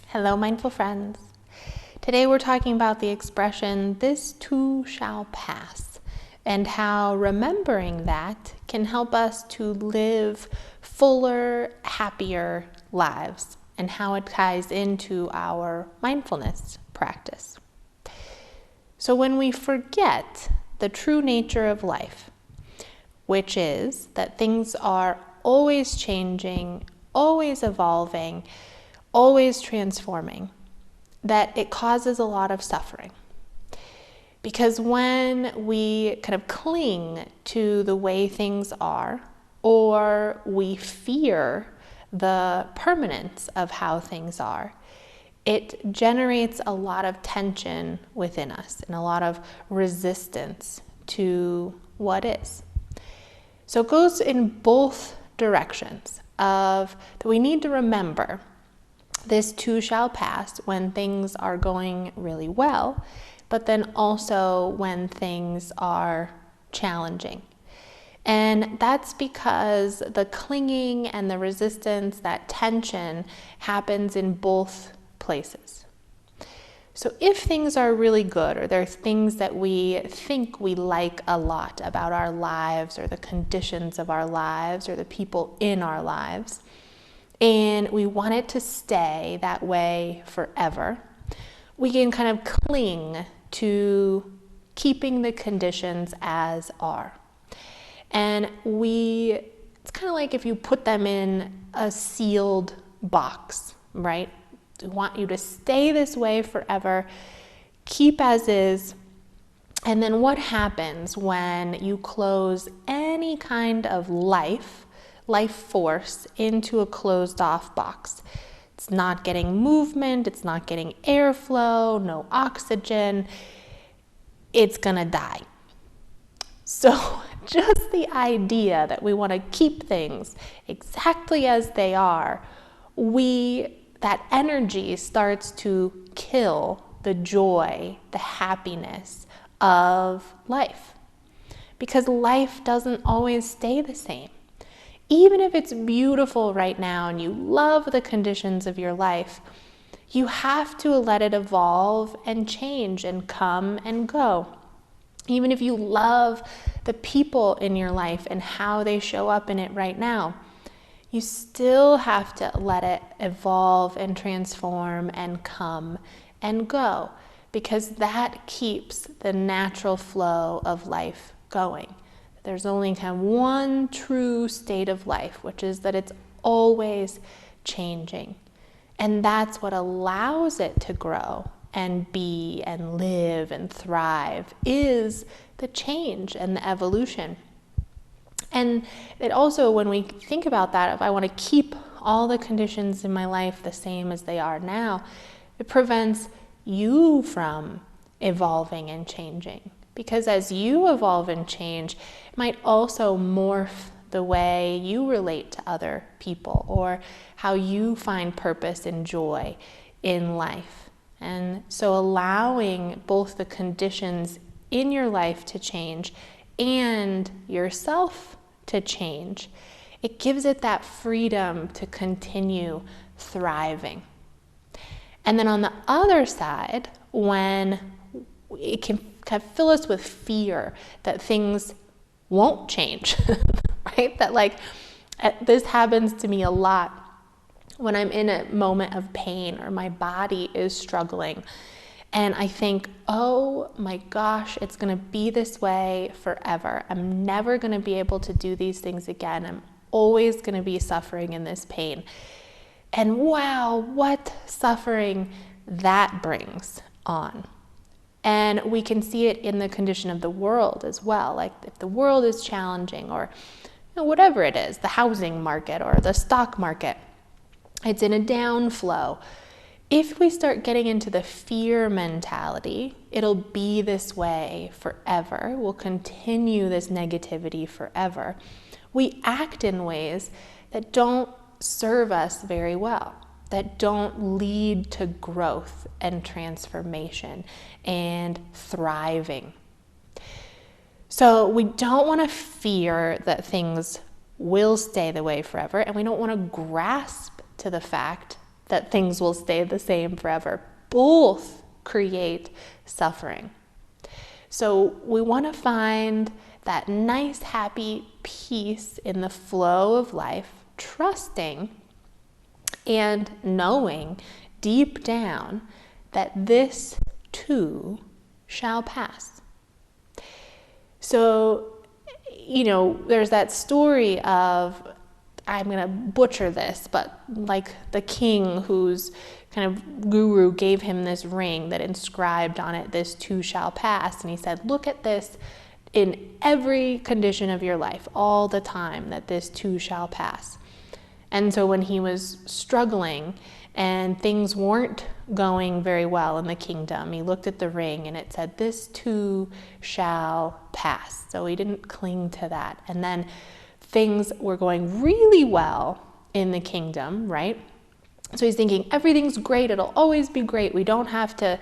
Hello, mindful friends. Today we're talking about the expression, "this too shall pass," and how remembering that can help us to live fuller, happier lives, and how it ties into our mindfulness practice. So when we forget the true nature of life, which is that things are always changing, always evolving, always transforming, that it causes a lot of suffering. Because when we kind of cling to the way things are, or we fear the permanence of how things are, it generates a lot of tension within us and a lot of resistance to what is. So it goes in both directions of that we need to remember this too shall pass when things are going really well, but then also when things are challenging. And that's because the clinging and the resistance, that tension, happens in both places. So if things are really good, or there's things that we think we like a lot about our lives, or the conditions of our lives, or the people in our lives, and we want it to stay that way forever, we can kind of cling to keeping the conditions as are. And it's kind of like if you put them in a sealed box, right? We want you to stay this way forever, keep as is. And then what happens when you close any kind of life force into a closed off box? It's not getting movement, it's not getting airflow, no oxygen, it's gonna die. So just the idea that we want to keep things exactly as they are, that energy starts to kill the joy, the happiness of life. Because life doesn't always stay the same. Even if it's beautiful right now and you love the conditions of your life, you have to let it evolve and change and come and go. Even if you love the people in your life and how they show up in it right now, you still have to let it evolve and transform and come and go, because that keeps the natural flow of life going. There's only kind of one true state of life, which is that it's always changing. And that's what allows it to grow and be and live and thrive, is the change and the evolution. And it also, when we think about that, if I want to keep all the conditions in my life the same as they are now, it prevents you from evolving and changing. Because as you evolve and change, it might also morph the way you relate to other people, or how you find purpose and joy in life. And so allowing both the conditions in your life to change and yourself to change, it gives it that freedom to continue thriving. And then on the other side, when it can kind of fill us with fear that things won't change, right? That this happens to me a lot when I'm in a moment of pain or my body is struggling. And I think, oh my gosh, it's going to be this way forever. I'm never going to be able to do these things again. I'm always going to be suffering in this pain. And wow, what suffering that brings on. And we can see it in the condition of the world as well. Like if the world is challenging, or whatever it is, the housing market or the stock market, it's in a downflow. If we start getting into the fear mentality, it'll be this way forever. We'll continue this negativity forever. We act in ways that don't serve us very well, that don't lead to growth and transformation and thriving. So we don't want to fear that things will stay the way forever, and we don't want to grasp to the fact that things will stay the same forever. Both create suffering. So we want to find that nice, happy peace in the flow of life, trusting and knowing deep down that this too shall pass. So, there's that story of, I'm going to butcher this, but like the king whose kind of guru gave him this ring that inscribed on it, this too shall pass. And he said, look at this in every condition of your life, all the time, that this too shall pass. And so when he was struggling and things weren't going very well in the kingdom, he looked at the ring and it said, this too shall pass. So he didn't cling to that. And then things were going really well in the kingdom, right? So he's thinking, everything's great. It'll always be great. We don't have to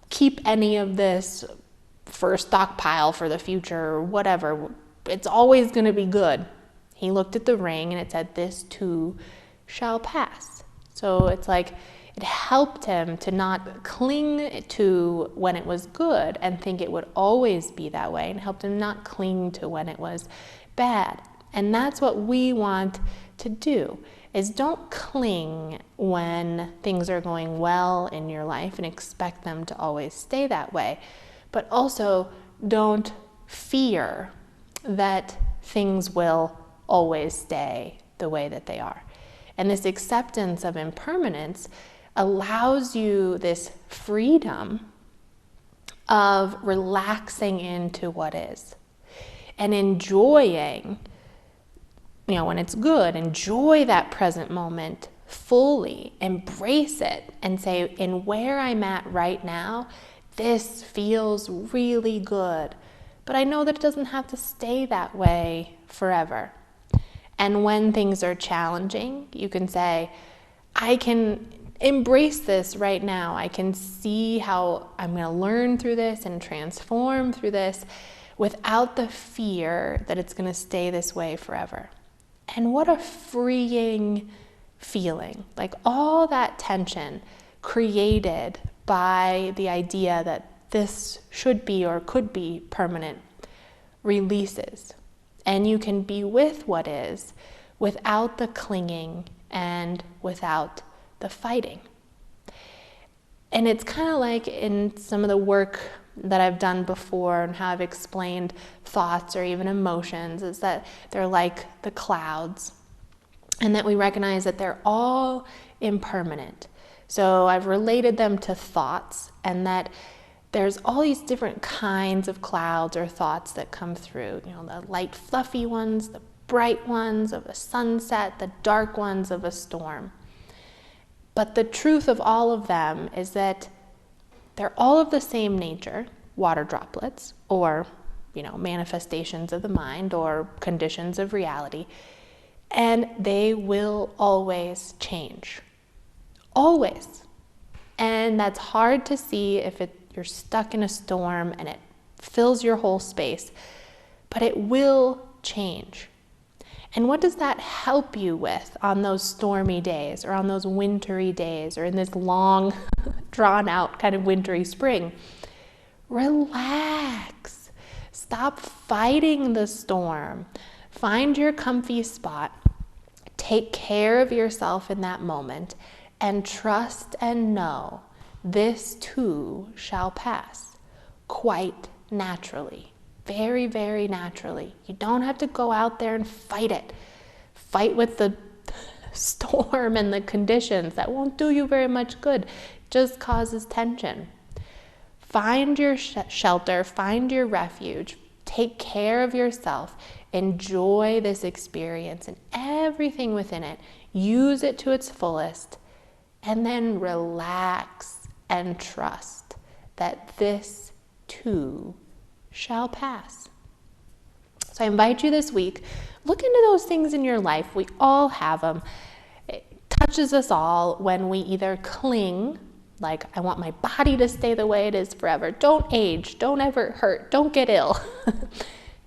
keep any of this for stockpile for the future or whatever. It's always going to be good. He looked at the ring and it said, this too shall pass. So it's like it helped him to not cling to when it was good and think it would always be that way, and helped him not cling to when it was bad. And that's what we want to do, is don't cling when things are going well in your life and expect them to always stay that way. But also don't fear that things will always stay the way that they are. And this acceptance of impermanence allows you this freedom of relaxing into what is and enjoying, when it's good, enjoy that present moment fully, embrace it, and say, in where I'm at right now, this feels really good, but I know that it doesn't have to stay that way forever. And when things are challenging, you can say, I can embrace this right now. I can see how I'm going to learn through this and transform through this without the fear that it's going to stay this way forever. And what a freeing feeling. Like all that tension created by the idea that this should be or could be permanent releases. And you can be with what is without the clinging and without the fighting. And it's kind of like in some of the work that I've done before and how I've explained thoughts or even emotions, is that they're like the clouds, and that we recognize that they're all impermanent. So I've related them to thoughts, and that there's all these different kinds of clouds or thoughts that come through, the light fluffy ones, the bright ones of a sunset, the dark ones of a storm. But the truth of all of them is that they're all of the same nature, water droplets, or manifestations of the mind or conditions of reality, and they will always change. Always. And that's hard to see if you're stuck in a storm and it fills your whole space, but it will change. And what does that help you with on those stormy days or on those wintry days or in this long, drawn out kind of wintry spring? Relax. Stop fighting the storm. Find your comfy spot. Take care of yourself in that moment and trust and know this too shall pass quite naturally. Very, very naturally. You don't have to go out there and fight it. Fight with the storm and the conditions. That won't do you very much good. It just causes tension. Find your shelter. Find your refuge. Take care of yourself. Enjoy this experience and everything within it. Use it to its fullest. And then relax and trust that this too shall pass. So I invite you this week, look into those things in your life. We all have them. It touches us all when we either cling, like I want my body to stay the way it is forever. Don't age, don't ever hurt, don't get ill.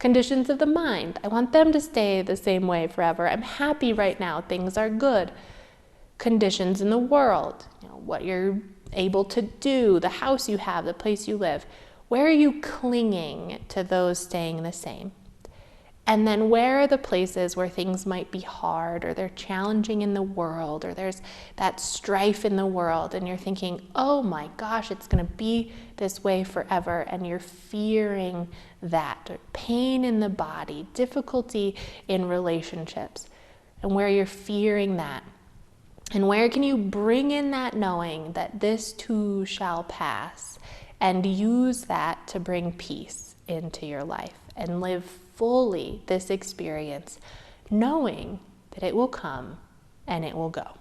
Conditions of the mind, I want them to stay the same way forever. I'm happy right now, things are good. Conditions in the world, what you're able to do, the house you have, the place you live. Where are you clinging to those staying the same? And then where are the places where things might be hard, or they're challenging in the world, or there's that strife in the world, and you're thinking, oh my gosh, it's going to be this way forever, and you're fearing that, or pain in the body, difficulty in relationships, and where you're fearing that. And where can you bring in that knowing that this too shall pass, and use that to bring peace into your life and live fully this experience, knowing that it will come and it will go.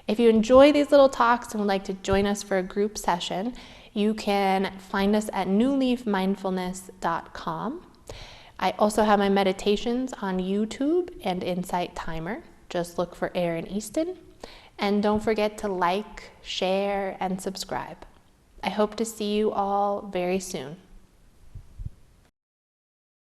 If you enjoy these little talks and would like to join us for a group session, you can find us at newleafmindfulness.com. I also have my meditations on YouTube and Insight Timer. Just look for Erin Easton. And don't forget to like, share, and subscribe. I hope to see you all very soon.